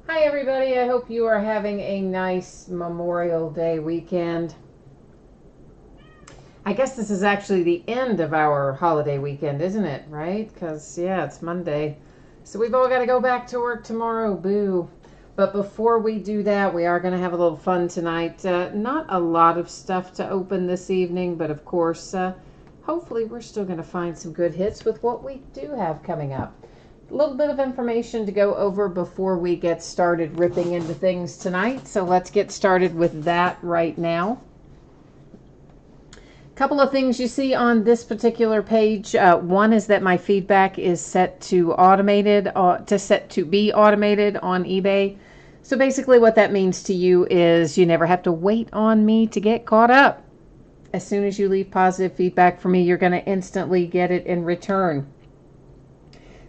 Hi, everybody. I hope you are having a nice Memorial Day weekend. I guess this is actually the end of our holiday weekend, isn't it? Right? Because, yeah, it's Monday. So we've all got to go back to work tomorrow. Boo. But before we do that, we are going to have a little fun tonight. Not a lot of stuff to open this evening, but of course, hopefully, we're still going to find some good hits with what we do have coming up. A little bit of information to go over before we get started ripping into things tonight. So let's get started with that right now. A couple of things you see on this particular page. One is that my feedback is set to be automated on eBay. So basically what that means to you is you never have to wait on me to get caught up. As soon as you leave positive feedback for me, you're going to instantly get it in return.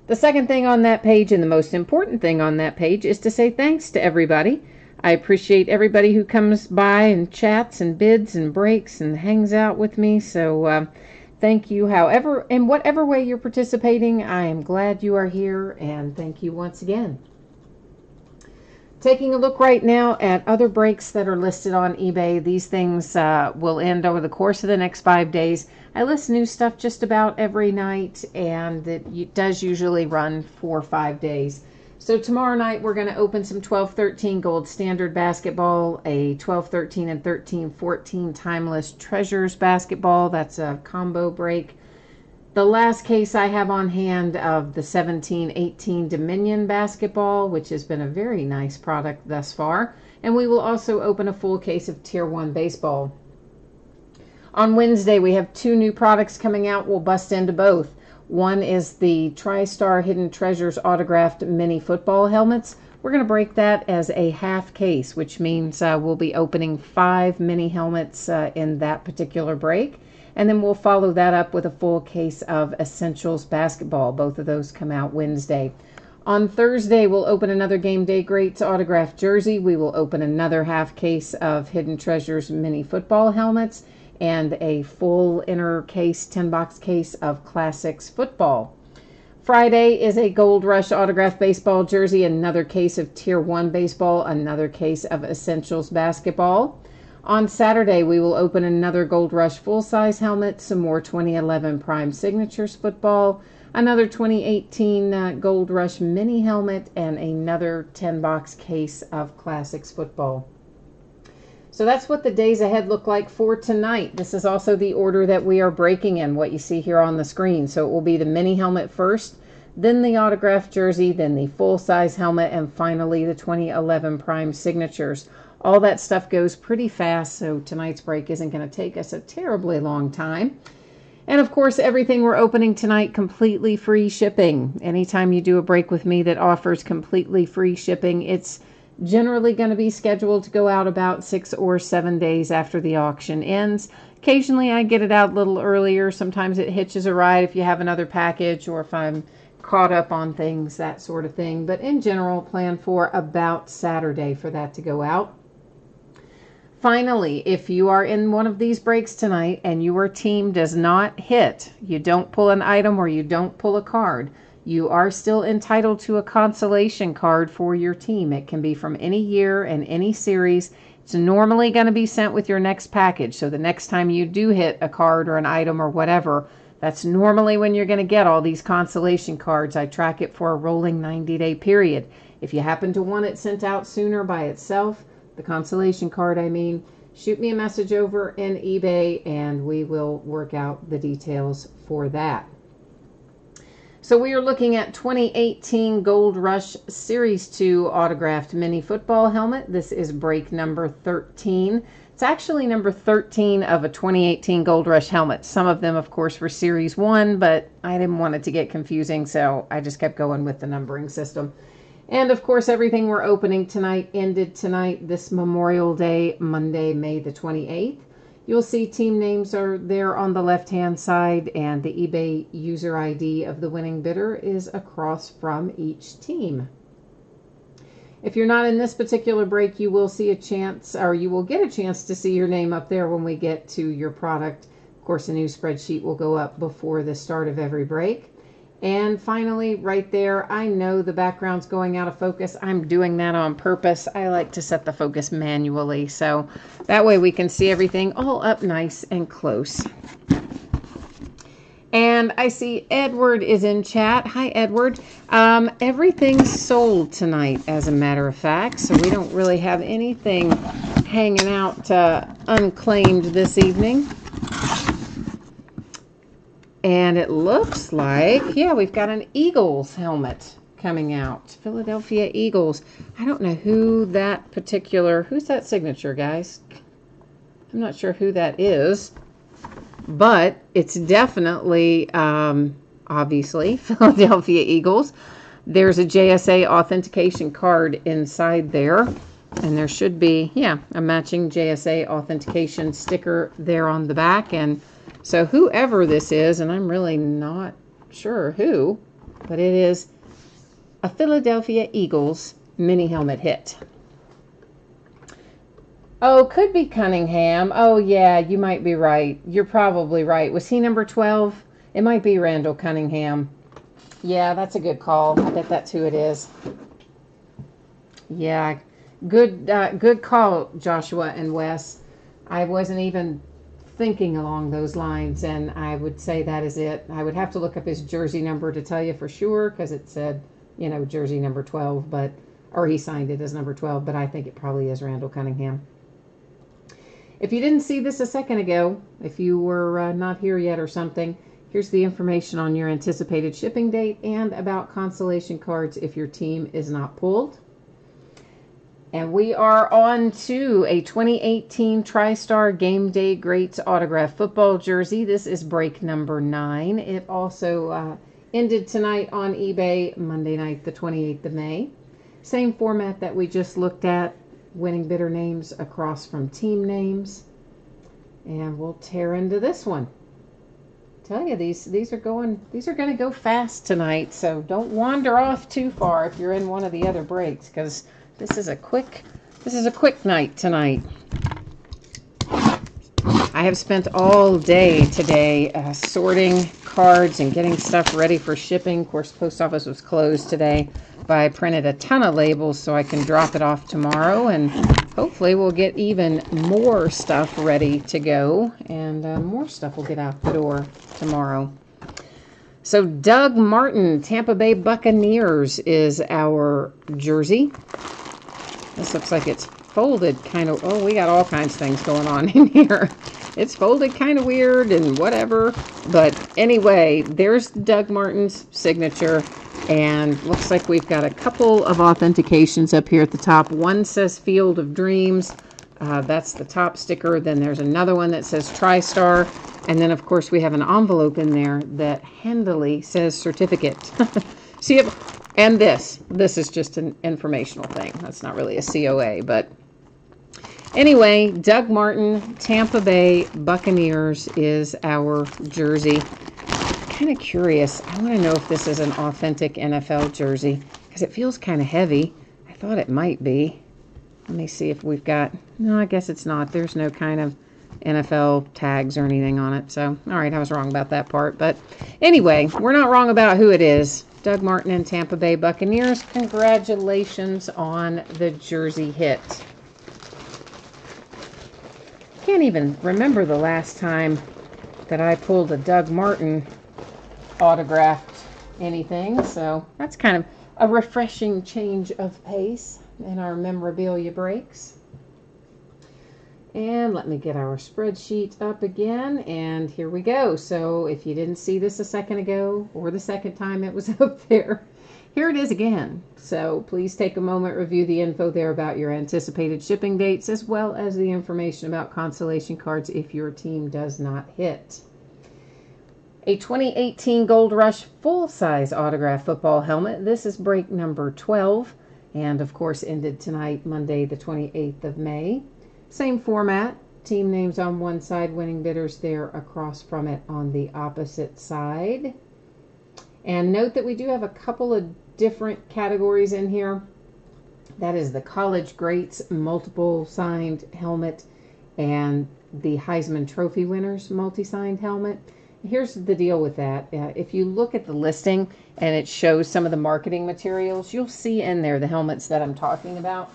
The second thing on that page, and the most important thing on that page, is to say thanks to everybody. I appreciate everybody who comes by and chats and bids and breaks and hangs out with me. So thank you. However, in whatever way you're participating, I am glad you are here, and thank you once again. Taking a look right now at other breaks that are listed on eBay. These things will end over the course of the next 5 days. I list new stuff just about every night, and it does usually run for 5 days. So tomorrow night we're going to open some 12-13 Gold Standard basketball, a 12-13 and 13-14 Timeless Treasures basketball. That's a combo break. The last case I have on hand of the 17-18 Dominion basketball, which has been a very nice product thus far. And we will also open a full case of Tier 1 baseball. On Wednesday, we have 2 new products coming out. We'll bust into both. One is the TriStar Hidden Treasures autographed mini football helmets. We're going to break that as a half case, which means we'll be opening 5 mini helmets in that particular break. And then we'll follow that up with a full case of Essentials basketball. Both of those come out Wednesday. On Thursday, we'll open another Game Day Greats autographed jersey. We will open another half case of Hidden Treasures mini football helmets and a full inner case, 10-box case of Classics football. Friday is a Gold Rush autographed baseball jersey, another case of Tier 1 baseball, another case of Essentials basketball. On Saturday, we will open another Gold Rush full-size helmet, some more 2011 Prime Signatures football, another 2018 Gold Rush mini helmet, and another 10-box case of Classics football. So that's what the days ahead look like for tonight. This is also the order that we are breaking in, what you see here on the screen. So it will be the mini helmet first, then the autographed jersey, then the full-size helmet, and finally the 2011 Prime Signatures. All that stuff goes pretty fast, so tonight's break isn't going to take us a terribly long time. And of course, everything we're opening tonight, completely free shipping. Anytime you do a break with me that offers completely free shipping, it's generally going to be scheduled to go out about 6 or 7 days after the auction ends. Occasionally, I get it out a little earlier. Sometimes it hitches a ride if you have another package or if I'm caught up on things, that sort of thing. But in general, plan for about Saturday for that to go out. Finally, if you are in one of these breaks tonight and your team does not hit, you don't pull an item or you don't pull a card, you are still entitled to a consolation card for your team. It can be from any year and any series. It's normally going to be sent with your next package. So the next time you do hit a card or an item or whatever, that's normally when you're going to get all these consolation cards. I track it for a rolling 90-day period. If you happen to want it sent out sooner by itself, the consolation card, I mean, shoot me a message over in eBay and we will work out the details for that. So we are looking at 2018 Gold Rush Series 2 autographed mini football helmet. This is break number 13. It's actually number 13 of a 2018 Gold Rush helmet. Some of them, of course, were Series 1, but I didn't want it to get confusing, so I just kept going with the numbering system. And of course, everything we're opening tonight ended tonight, this Memorial Day, Monday, May the 28th. You'll see team names are there on the left-hand side, and the eBay user ID of the winning bidder is across from each team. If you're not in this particular break, you will see a chance, or you will get a chance to see your name up there when we get to your product. Of course, a new spreadsheet will go up before the start of every break. And finally, right there, I know the background's going out of focus. I'm doing that on purpose. I like to set the focus manually, so that way we can see everything all up nice and close. And I see Edward is in chat. Hi, Edward. Everything's sold tonight, as a matter of fact, so we don't really have anything hanging out unclaimed this evening. And it looks like, yeah, we've got an Eagles helmet coming out. Philadelphia Eagles. I don't know who's that signature, guys? I'm not sure who that is, but it's definitely, obviously, Philadelphia Eagles. There's a JSA authentication card inside there, and there should be, yeah, a matching JSA authentication sticker there on the back. And so whoever this is, and I'm really not sure who, but it is a Philadelphia Eagles mini helmet hit. Oh, could be Cunningham. Oh, yeah, you might be right. You're probably right. Was he number 12? It might be Randall Cunningham. Yeah, that's a good call. I bet that's who it is. Yeah, good call, Joshua and Wes. I wasn't even thinking along those lines, and I would say that is it. I would have to look up his jersey number to tell you for sure, because it said, you know, jersey number 12, or he signed it as number 12, but I think it probably is Randall Cunningham. If you didn't see this a second ago, if you were not here yet or something, here's the information on your anticipated shipping date and about consolation cards if your team is not pulled. And we are on to a 2018 TriStar Game Day Greats autograph football jersey. This is break number 9. It also ended tonight on eBay, Monday night, the 28th of May. Same format that we just looked at, winning bidder names across from team names. And we'll tear into this one. Tell you, these are going to go fast tonight, so don't wander off too far if you're in one of the other breaks, because this is a quick night tonight. I have spent all day today sorting cards and getting stuff ready for shipping. Of course, post office was closed today, but I printed a ton of labels so I can drop it off tomorrow, and hopefully we'll get even more stuff ready to go, and more stuff will get out the door tomorrow. So Doug Martin, Tampa Bay Buccaneers is our jersey. This looks like it's folded kind of, oh, we got all kinds of things going on in here. It's folded kind of weird and whatever. But anyway, there's Doug Martin's signature. And looks like we've got a couple of authentications up here at the top. One says Field of Dreams. That's the top sticker. Then there's another one that says TriStar. And then, of course, we have an envelope in there that handily says certificate. See it? And this is just an informational thing. That's not really a COA, but anyway, Doug Martin, Tampa Bay Buccaneers is our jersey. Kind of curious. I want to know if this is an authentic NFL jersey, because it feels kind of heavy. I thought it might be. Let me see if we've got, no, I guess it's not. There's no kind of NFL tags or anything on it. So, all right, I was wrong about that part. But anyway, we're not wrong about who it is. Doug Martin and Tampa Bay Buccaneers. Congratulations on the jersey hit. Can't even remember the last time that I pulled a Doug Martin autographed anything, so that's kind of a refreshing change of pace in our memorabilia breaks. And let me get our spreadsheet up again, and here we go. So if you didn't see this a second ago, or the second time it was up there, here it is again. So please take a moment, review the info there about your anticipated shipping dates, as well as the information about consolation cards if your team does not hit. A 2018 Gold Rush full-size autograph football helmet. This is break number 12, and of course ended tonight, Monday the 28th of May. Same format, team names on one side, winning bidders there across from it on the opposite side. And note that we do have a couple of different categories in here. That is the College Greats multiple signed helmet and the Heisman Trophy winners multi-signed helmet. here's the deal with that. If you look at the listing and it shows some of the marketing materials, you'll see in there the helmets that I'm talking about.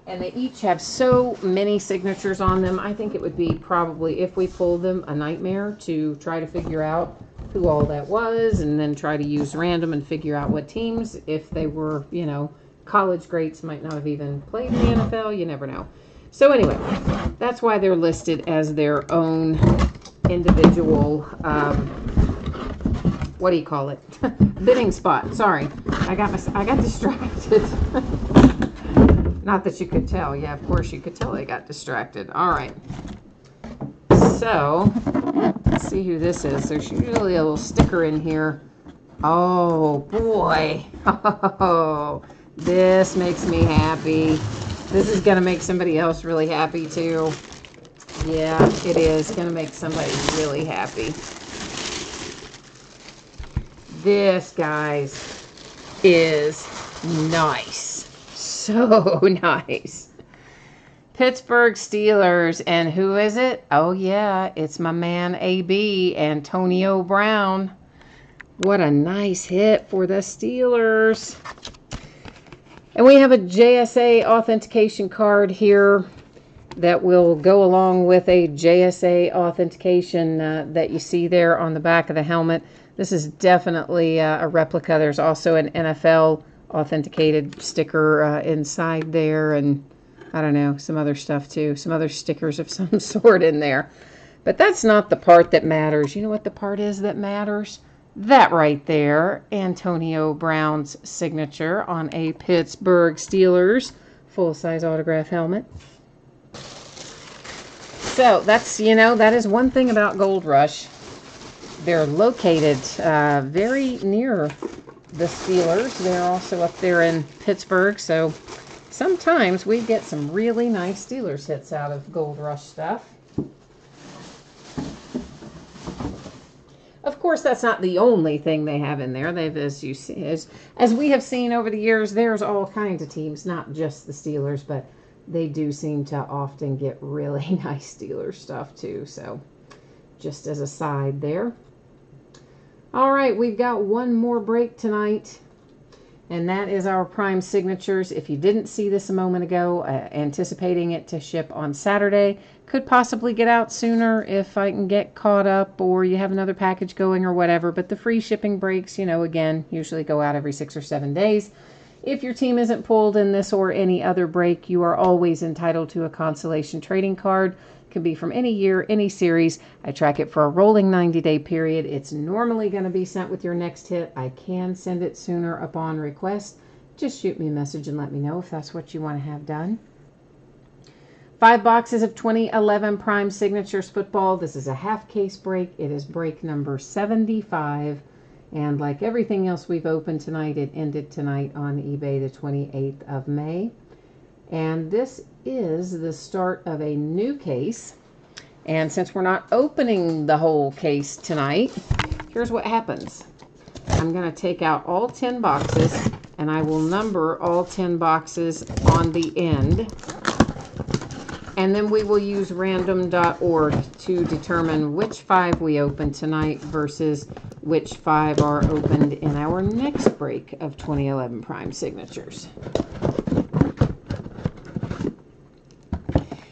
And they each have so many signatures on them. I think it would be probably, if we pulled them, a nightmare to try to figure out who all that was and then try to use random and figure out what teams, if they were, you know, college greats, might not have even played in the NFL. You never know. So anyway, that's why they're listed as their own individual, what do you call it? Bidding spot. Sorry, I got distracted. Not that you could tell. Yeah, of course you could tell I got distracted. All right. So, let's see who this is. There's usually a little sticker in here. Oh, boy. Oh, this makes me happy. This is going to make somebody else really happy, too. Yeah, it is going to make somebody really happy. This, guys, is nice. So nice. Pittsburgh Steelers. And who is it? Oh, yeah, it's my man AB, Antonio Brown. What a nice hit for the Steelers. And we have a JSA authentication card here that will go along with a JSA authentication that you see there on the back of the helmet. This is definitely a replica. There's also an NFL authenticated sticker inside there, and I don't know, some other stuff too, some other stickers of some sort in there. But that's not the part that matters. You know what the part is that matters? That right there, Antonio Brown's signature on a Pittsburgh Steelers full-size autograph helmet. So that's, you know, that is one thing about Gold Rush. They're located very near the Steelers. They're also up there in Pittsburgh, so sometimes we get some really nice Steelers hits out of Gold Rush stuff. Of course, that's not the only thing they have in there. They've, as you see, as we have seen over the years, there's all kinds of teams, not just the Steelers, but they do seem to often get really nice Steelers stuff too. So, just as a side there. All right, we've got one more break tonight, and that is our Prime Signatures. If you didn't see this a moment ago, anticipating it to ship on Saturday, could possibly get out sooner if I can get caught up or you have another package going or whatever, but the free shipping breaks, you know, again, usually go out every 6 or 7 days. If your team isn't pulled in this or any other break, you are always entitled to a consolation trading card. Can be from any year, any series. I track it for a rolling 90-day period. It's normally going to be sent with your next hit. I can send it sooner upon request. Just shoot me a message and let me know if that's what you want to have done. 5 boxes of 2011 Prime Signatures football. This is a half case break. It is break number 75. And like everything else we've opened tonight, it ended tonight on eBay the 28th of May. And this is the start of a new case. And since we're not opening the whole case tonight, here's what happens. I'm going to take out all 10 boxes, and I will number all 10 boxes on the end. And then we will use random.org to determine which 5 we open tonight versus which 5 are opened in our next break of 2011 Prime Signatures.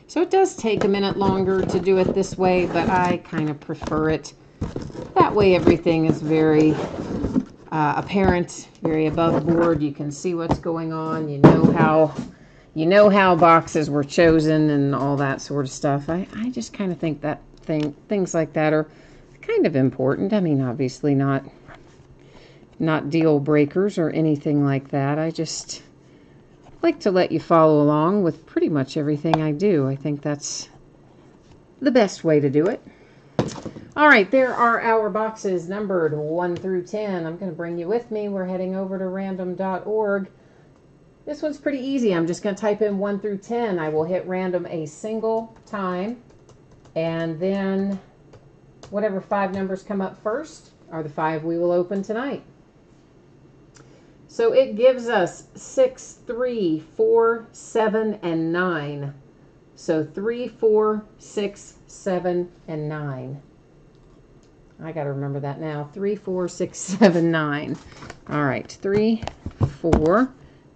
So it does take a minute longer to do it this way, but I kind of prefer it. That way everything is very apparent, very above board. You can see what's going on. You know how boxes were chosen and all that sort of stuff. I just kind of think that things like that are kind of important. I mean, obviously not deal breakers or anything like that. I just like to let you follow along with pretty much everything I do. I think that's the best way to do it. All right, there are our boxes numbered 1 through 10. I'm going to bring you with me. We're heading over to random.org. This one's pretty easy. I'm just going to type in 1 through 10. I will hit random a single time, and then whatever 5 numbers come up first are the 5 we will open tonight. So it gives us 6, 3, 4, 7, and 9. So 3, 4, 6, 7, and 9. I got to remember that now. 3, 4, 6, 7, 9. All right. 3, 4,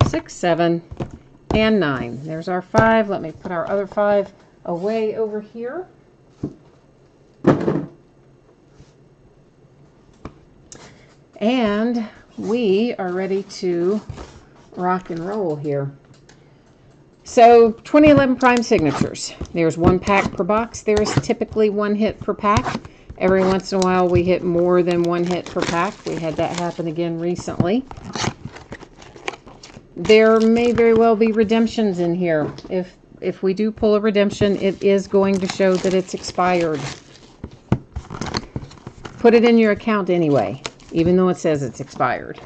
6, 7, and 9. There's our 5. Let me put our other 5 away over here. And we are ready to rock and roll here. So 2011 Prime Signatures. There's 1 pack per box. There is typically 1 hit per pack. Every once in a while we hit more than 1 hit per pack. We had that happen again recently. There may very well be redemptions in here. If we do pull a redemption, it is going to show that it's expired. Put it in your account anyway, even though it says it's expired.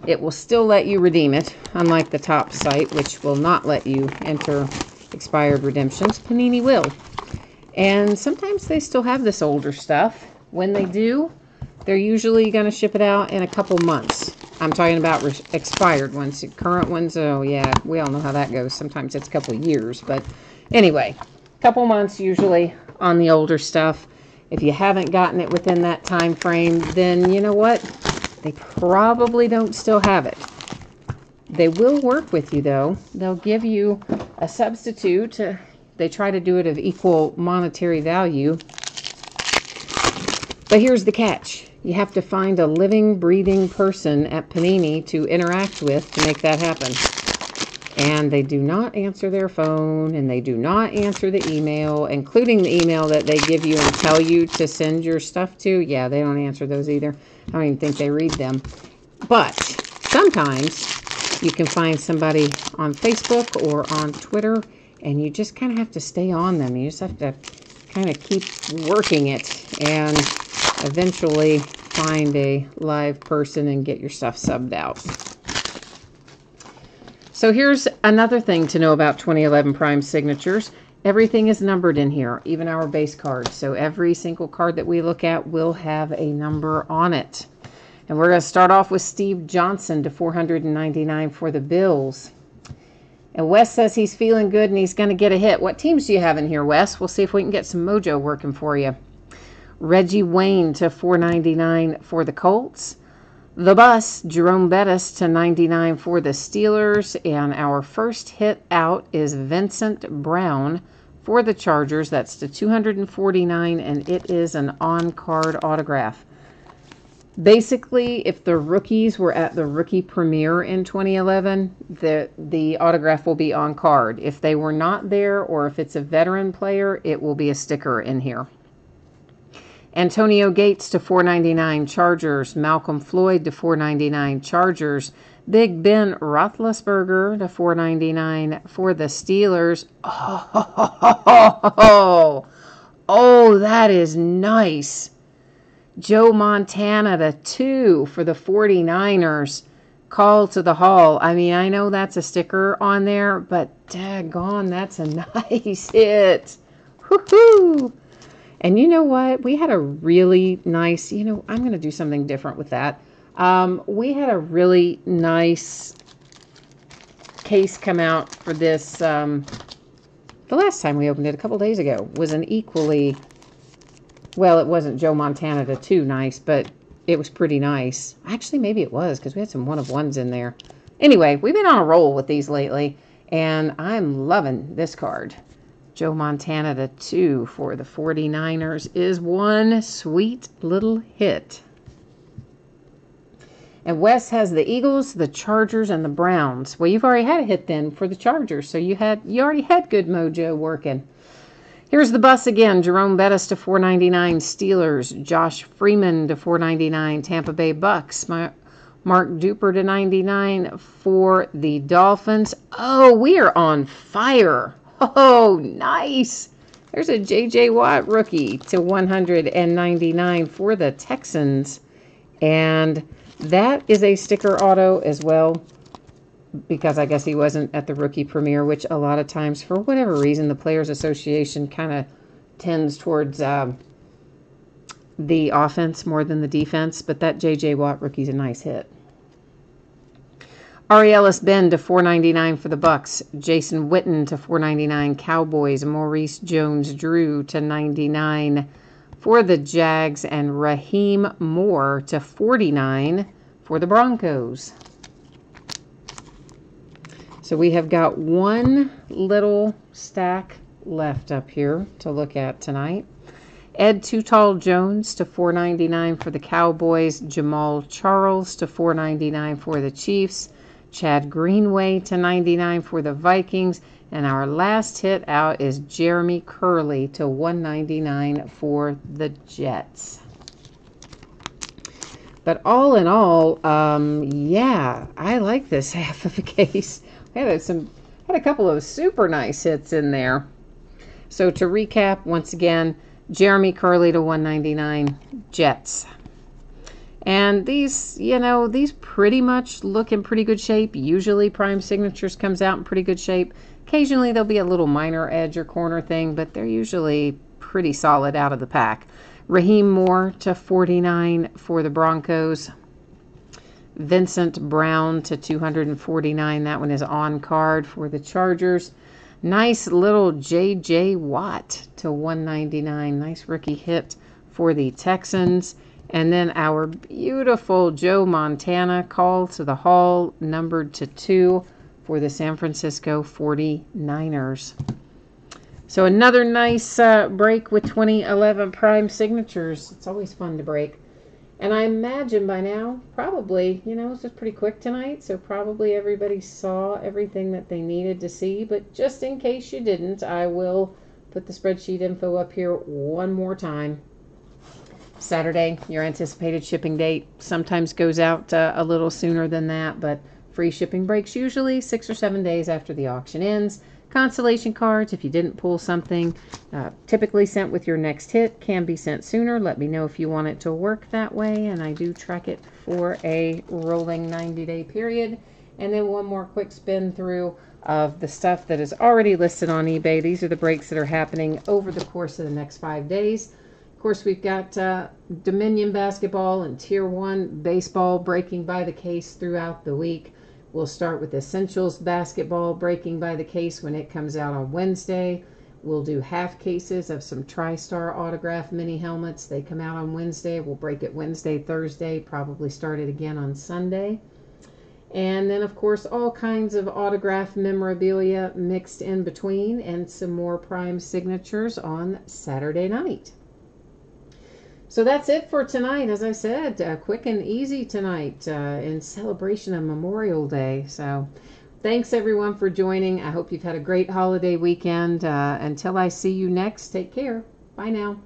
It will still let you redeem it, unlike the top site, which will not let you enter expired redemptions. Panini will. And sometimes they still have this older stuff. When they do, they're usually going to ship it out in a couple months. I'm talking about expired ones. Current ones, oh yeah, we all know how that goes. Sometimes it's a couple of years. But anyway, a couple months usually on the older stuff. If you haven't gotten it within that time frame, then you know what? They probably don't still have it. They will work with you, though. They'll give you a substitute. They try to do it of equal monetary value. But here's the catch. You have to find a living, breathing person at Panini to interact with to make that happen. And they do not answer their phone, and they do not answer the email, including the email that they give you and tell you to send your stuff to. Yeah, they don't answer those either. I don't even think they read them. But sometimes you can find somebody on Facebook or on Twitter, and you just kind of have to stay on them. You just have to kind of keep working it and eventually find a live person and get your stuff subbed out. So here's another thing to know about 2011 Prime Signatures. Everything is numbered in here, even our base cards. So every single card that we look at will have a number on it. And we're going to start off with Steve Johnson to 499 for the Bills. And Wes says he's feeling good and he's going to get a hit. What teams do you have in here, Wes? We'll see if we can get some mojo working for you. Reggie Wayne to 499 for the Colts. The Bus, Jerome Bettis to 99 for the Steelers. And our first hit out is Vincent Brown for the Chargers. That's to 249, and it is an on-card autograph. Basically, if the rookies were at the rookie premiere in 2011, the autograph will be on card. If they were not there, or if it's a veteran player, it will be a sticker in here. Antonio Gates to 499 Chargers. Malcolm Floyd to 499 Chargers. Big Ben Roethlisberger to 499 for the Steelers. Oh, that is nice. Joe Montana to 2 for the 49ers. Call to the Hall. I mean, I know that's a sticker on there, but daggone, that's a nice hit. Woohoo! And you know what? We had a really nice, I'm going to do something different with that. We had a really nice case come out for this. The last time we opened it a couple days ago was an equally, well, it wasn't Joe Montana to 2 nice, but it was pretty nice. Actually, maybe it was because we had some one-of-ones in there. Anyway, we've been on a roll with these lately, and I'm loving this card. Joe Montana to 2 for the 49ers is one sweet little hit. And Wes has the Eagles, the Chargers, and the Browns. Well, you've already had a hit then for the Chargers, so you already had good mojo working. Here's the Bus again. Jerome Bettis to 499 Steelers. Josh Freeman to 499 Tampa Bay Bucks. Mark Duper to 99 for the Dolphins. Oh, we are on fire. Oh, nice. There's a J.J. Watt rookie to 199 for the Texans. And that is a sticker auto as well, because I guess he wasn't at the rookie premiere, which a lot of times, for whatever reason, the Players Association kind of tends towards the offense more than the defense. But that J.J. Watt rookie's a nice hit. Ari Ellis-Ben to 499 for the Bucks. Jason Witten to 499 Cowboys. Maurice Jones-Drew to 99 for the Jags, and Raheem Moore to 49 for the Broncos. So we have got one little stack left up here to look at tonight. Ed Too Tall Jones to 499 for the Cowboys. Jamal Charles to 499 for the Chiefs. Chad Greenway to 99 for the Vikings. And our last hit out is Jeremy Curley to 199 for the Jets. But all in all, yeah, I like this half of a case. I had a couple of super nice hits in there. So to recap, once again, Jeremy Curley to 199, Jets. And these, these pretty much look in pretty good shape. Usually Prime Signatures comes out in pretty good shape. Occasionally there'll be a little minor edge or corner thing, but they're usually pretty solid out of the pack. Raheem Moore to 49 for the Broncos. Vincent Brown to 249. That one is on card for the Chargers. Nice little J.J. Watt to 199. Nice rookie hit for the Texans. And then our beautiful Joe Montana call to the Hall, numbered to 2 for the San Francisco 49ers. So another nice break with 2011 Prime Signatures. It's always fun to break. And I imagine by now, probably, it's just pretty quick tonight, so probably everybody saw everything that they needed to see. But just in case you didn't, I will put the spreadsheet info up here one more time. Saturday, your anticipated shipping date sometimes goes out a little sooner than that, but free shipping breaks usually 6 or 7 days after the auction ends. Consolation cards, if you didn't pull something, typically sent with your next hit, can be sent sooner. Let me know if you want it to work that way, and I do track it for a rolling 90-day period. And then one more quick spin through of the stuff that is already listed on eBay. These are the breaks that are happening over the course of the next 5 days. Of course, we've got Dominion basketball and Tier 1 baseball breaking by the case throughout the week. We'll start with Essentials basketball breaking by the case when it comes out on Wednesday. We'll do half cases of some TriStar autograph mini helmets. They come out on Wednesday. We'll break it Wednesday, Thursday, probably start it again on Sunday. And then, of course, all kinds of autograph memorabilia mixed in between, and some more Prime Signatures on Saturday night. So that's it for tonight. As I said, quick and easy tonight in celebration of Memorial Day. So thanks, everyone, for joining. I hope you've had a great holiday weekend. Until I see you next, take care. Bye now.